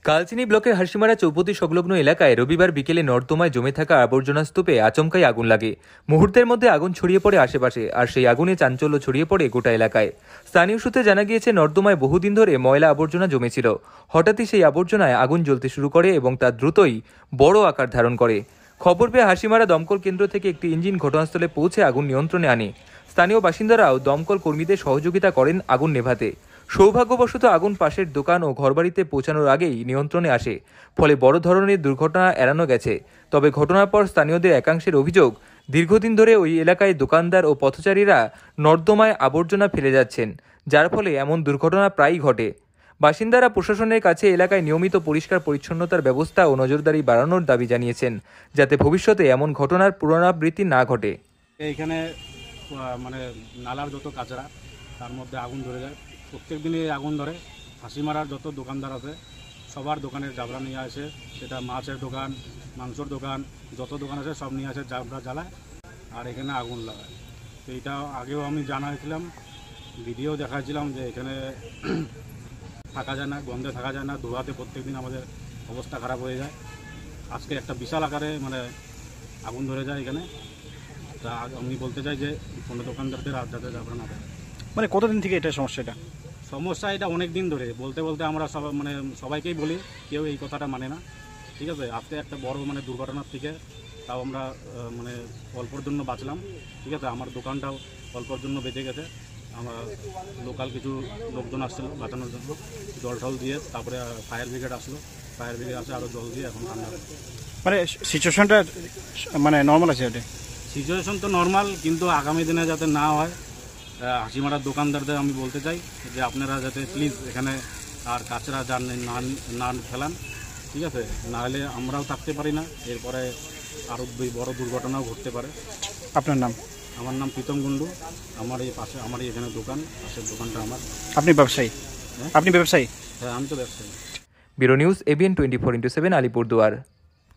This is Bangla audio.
কালচিনি ব্লকের হাসিমারা চৌপতি সংলগ্ন এলাকায় রবিবার বিকেলে নর্দমায় জমে থাকা আবর্জনা স্তূপে আচমকাই আগুন লাগে। মুহূর্তের মধ্যে আগুন ছড়িয়ে পড়ে আশেপাশে, আর সেই আগুনে চাঞ্চল্য ছড়িয়ে পড়ে গোটা এলাকায়। স্থানীয় সূত্রে জানা গিয়েছে, নর্দমায় বহুদিন ধরে ময়লা আবর্জনা জমেছিল। হঠাৎই সেই আবর্জনায় আগুন জ্বলতে শুরু করে এবং তা দ্রুতই বড় আকার ধারণ করে। খবর পেয়ে হাসিমারা দমকল কেন্দ্র থেকে একটি ইঞ্জিন ঘটনাস্থলে পৌঁছে আগুন নিয়ন্ত্রণে আনে। স্থানীয় বাসিন্দারাও দমকল কর্মীদের সহযোগিতা করেন আগুন নেভাতে। সৌভাগ্যবশত আগুন পাশের দোকান ও ঘরবাড়িতে পৌঁছানোর আগেই নিয়ন্ত্রণে আসে, ফলে বড় ধরনের দুর্ঘটনা এড়ানো গেছে। তবে ঘটনার পর স্থানীয়দের একাংশের অভিযোগ, দীর্ঘদিন ধরে ওই এলাকায় দোকানদার ও পথচারীরা নর্দমায় আবর্জনা ফেলে যাচ্ছেন, যার ফলে এমন দুর্ঘটনা প্রায়ই ঘটে। বাসিন্দারা প্রশাসনের কাছে এলাকায় নিয়মিত পরিষ্কার পরিচ্ছন্নতার ব্যবস্থা ও নজরদারি বাড়ানোর দাবি জানিয়েছেন, যাতে ভবিষ্যতে এমন ঘটনার পুনরাবৃত্তি না ঘটে। এইখানে মানে নালার যত কাচরা, তার মধ্যে আগুন ধরে যায়। প্রত্যেক দিনই আগুন ধরে। হাসিমারার যত দোকানদার আছে সবার দোকানের জাবরা নিয়ে আসে, সেটা মাছের দোকান, মাংসর দোকান, যত দোকান আছে সব নিয়ে আসে, জাবরা জ্বালায় আর এখানে আগুন লাগায়। তো এটা আগেও আমি জানাইছিলাম, ভিডিও দেখাইছিলাম যে এখানে থাকা যায় না, গন্ধে থাকা যায় না, ধোয়াতে প্রত্যেকদিন আমাদের অবস্থা খারাপ হয়ে যায়। আজকে একটা বিশাল আকারে মানে আগুন ধরে যায় এখানে। তা আমি বলতে চাই যে কোনো দোকানদারদের আর যাতে জাবরা না দেয়। মানে কতদিন থেকে এটা সমস্যা এটা অনেক দিন ধরে বলতে বলতে আমরা সব মানে সবাইকেই বলি, কেউ এই কথাটা মানে না। ঠিক আছে, আজকে একটা বড় মানে দুর্ঘটনার থেকে তাও আমরা মানে অল্পর জন্য বাঁচলাম। ঠিক আছে, আমার দোকানটাও অল্পর জন্য বেঁচে গেছে। আমার লোকাল কিছু লোকজন আসছিল বাঁচানোর জন্য, জল টল দিয়ে, তারপরে ফায়ার ব্রিগেড আসলো, ফায়ার ব্রিগেড আসে আরও জল দিয়ে এখন ঠান্ডা। মানে সিচুয়েশনটা মানে নর্মাল আছে? এটা সিচুয়েশন তো নর্মাল, কিন্তু আগামী দিনে যাতে না হয়, হাসিমারার দোকানদারদের আমি বলতে চাই যে আপনারা যাতে প্লিজ এখানে আর কাচরা না ফেলান। ঠিক আছে, না হলে আমরাও থাকতে পারি না, এরপরে আরও বড় দুর্ঘটনাও ঘটতে পারে। আপনার নাম? আমার নাম প্রীতম কুণ্ডু। আমার এই পাশে, আমার এখানে দোকান, পাশের দোকানটা আমার। আপনি ব্যবসায়ী? আপনি ব্যবসায়ী? হ্যাঁ, আমি তো ব্যবসায়ী। Bureau news, ABN 24/7, Alipurduar.